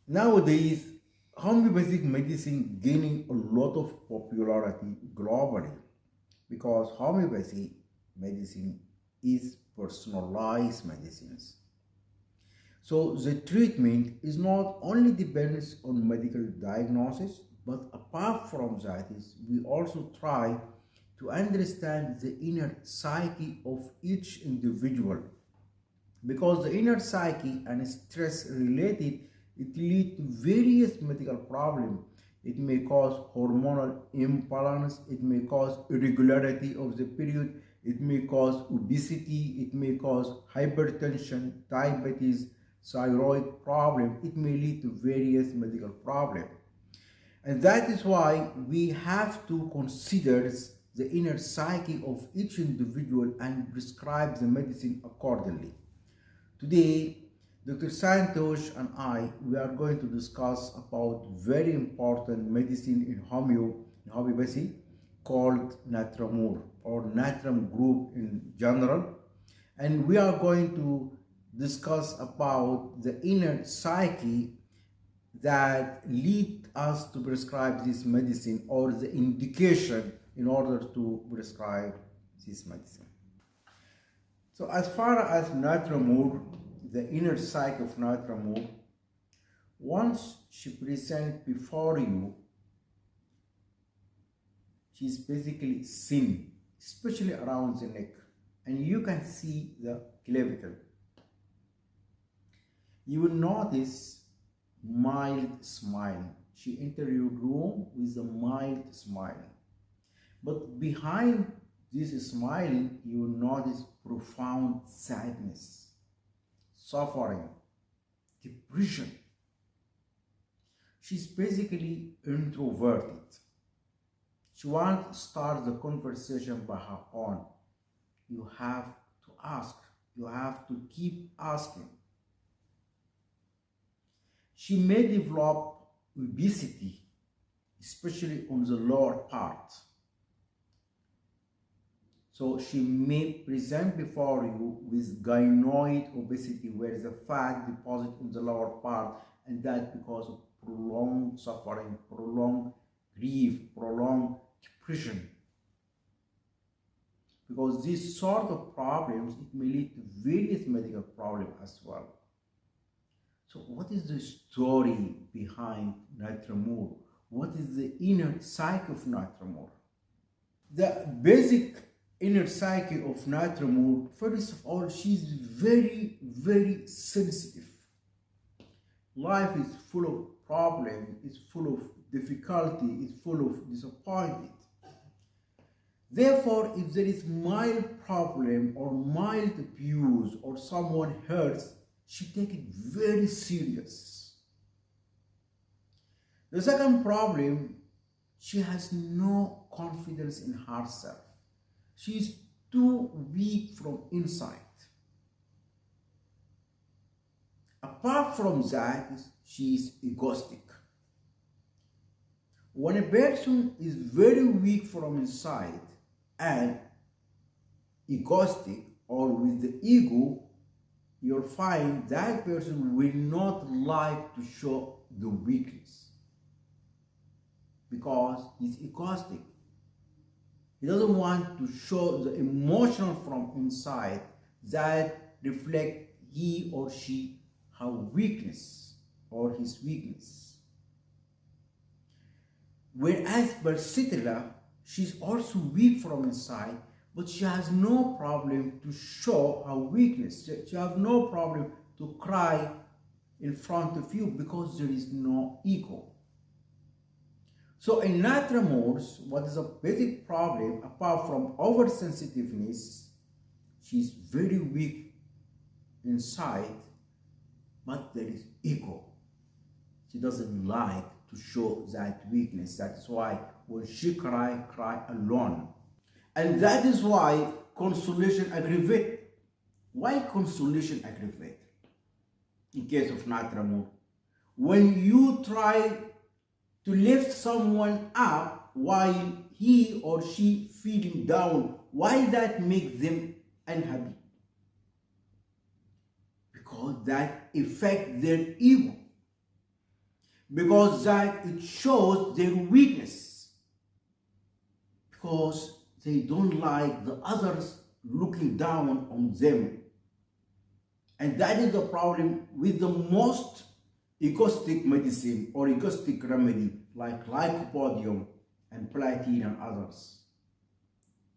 Nowadays, homeopathic medicine gaining a lot of popularity globally because homeopathy medicine is personalized medicines. So the treatment is not only depends on medical diagnosis, but apart from that is we also try to understand the inner psyche of each individual because the inner psyche and stress related it lead to various medical problems. It may cause hormonal imbalance, it may cause irregularity of the period, it may cause obesity, it may cause hypertension, diabetes, thyroid problem, it may lead to various medical problems. And that is why we have to consider the inner psyche of each individual and prescribe the medicine accordingly. Today, Dr. Santosh and I, we are going to discuss about very important medicine in homeopathy called Natramur or Natrum group in general. And we are going to discuss about the inner psyche that lead us to prescribe this medicine or the indication in order to prescribe this medicine. So as far as Natramur, the inner psyche of Natramur, once she presents before you, she's basically thin, especially around the neck, and you can see the clavicle. You will notice mild smile. She enters your room with a mild smile. But behind this smiling, you will notice profound sadness, suffering, depression. She's basically introverted. She wants to start the conversation by her own. You have to ask. You have to keep asking. She may develop obesity, especially on the lower part. So she may present before you with gynoid obesity, where the fat deposit in the lower part, and that because of prolonged suffering, prolonged grief, prolonged depression. Because these sort of problems, it may lead to various medical problems as well. So what is the story behind Natramur? What is the inner psyche of Natramur? The basic inner psyche of Natramur, first of all, she's very, very sensitive. Life is full of problems, it's full of difficulty, it's full of disappointment. Therefore, if there is mild problem or mild abuse or someone hurts, she takes it very serious. The second problem, she has no confidence in herself. She is too weak from inside. Apart from that, she is egoistic. When a person is very weak from inside and egoistic or with the ego, you'll find that person will not like to show the weakness because he's egoistic. He doesn't want to show the emotional from inside that reflect he or she her weakness or his weakness. Whereas Persitilla, she's also weak from inside, but she has no problem to show her weakness. She has no problem to cry in front of you because there is no ego. So in Natramurs, what is a basic problem apart from oversensitiveness, she's very weak inside, but there is ego. She doesn't like to show that weakness. That's why when she cry alone. And that is why consolation aggravate. Why consolation aggravate? In case of Natramur, when you try to lift someone up while he or she feeling down, why that makes them unhappy? Because that affects their ego. because that it shows their weakness, because they don't like the others looking down on them. And that is the problem with the most egoistic medicine or egoistic remedy like lycopodium and platinum and others.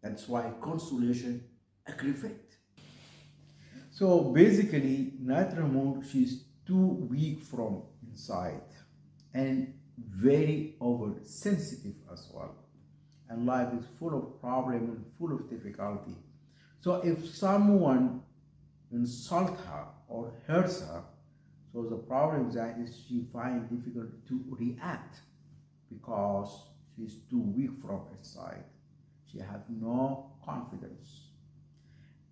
That's why consolation aggravate. So basically, Natrum, she's too weak from inside and very oversensitive as well. And life is full of problems and full of difficulty. So if someone insults her or hurts her, so the problem is that she finds it difficult to react because she's too weak from inside. She has no confidence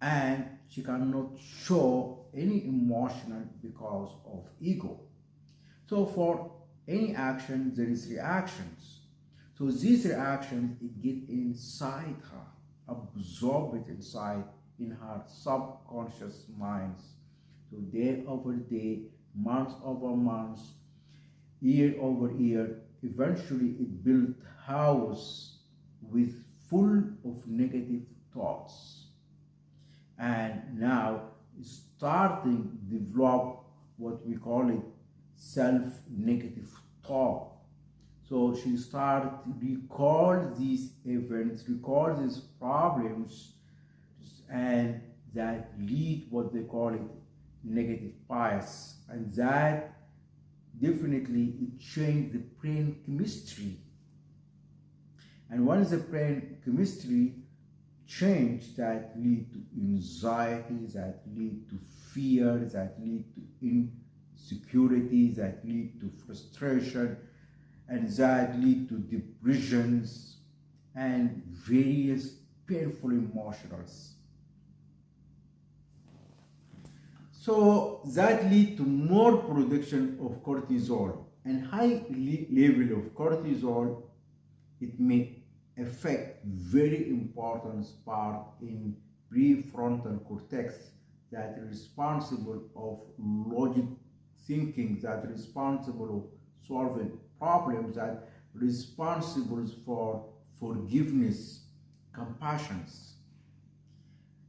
and she cannot show any emotion because of ego. So for any action, there is reactions. So these reactions, it get inside her, absorb it inside in her subconscious minds. So day over day, month over month, year over year, eventually it built house with full of negative thoughts. And now starting to develop what we call it self-negative thought. So she started to recall these events, recall these problems, and that lead what they call it negative bias. And that definitely it changed the brain chemistry. And once the brain chemistry changed, that lead to anxiety, that lead to fear, that lead to insecurity, that lead to frustration, and that lead to depressions and various painful emotions. So that lead to more production of cortisol, and high level of cortisol, it may affect very important part in prefrontal cortex that is responsible of logic thinking, that is responsible of solving problems, that responsible for forgiveness, compassions.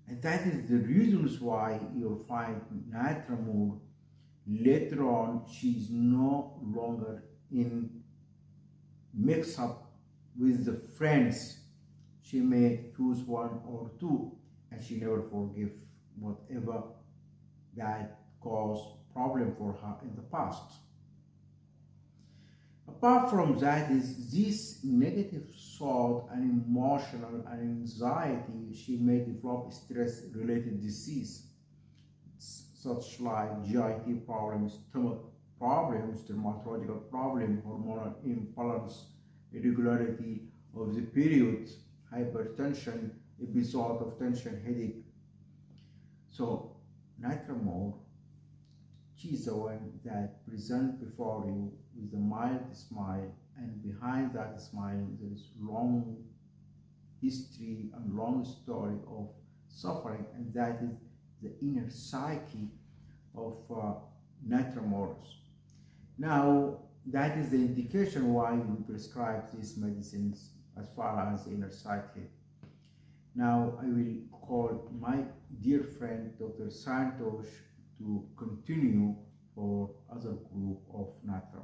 And that is the reasons why you'll find Natrum later on, she's no longer in mix up with the friends. She may choose one or two, and she never forgive whatever that caused problem for her in the past. Apart from that is this negative thought and emotional and anxiety, she may develop stress-related disease, such like GIT problems, stomach problems, dermatological problem, hormonal imbalance, irregularity of the period, hypertension, episode of tension, headache. So Natrum, she is the one that presents before you with a mild smile, and behind that smile there is long history and long story of suffering, and that is the inner psyche of Natrum. Now that is the indication why we prescribe these medicines as far as the inner psyche. Now I will call my dear friend Dr. Santosh to continue for other group of Natrum.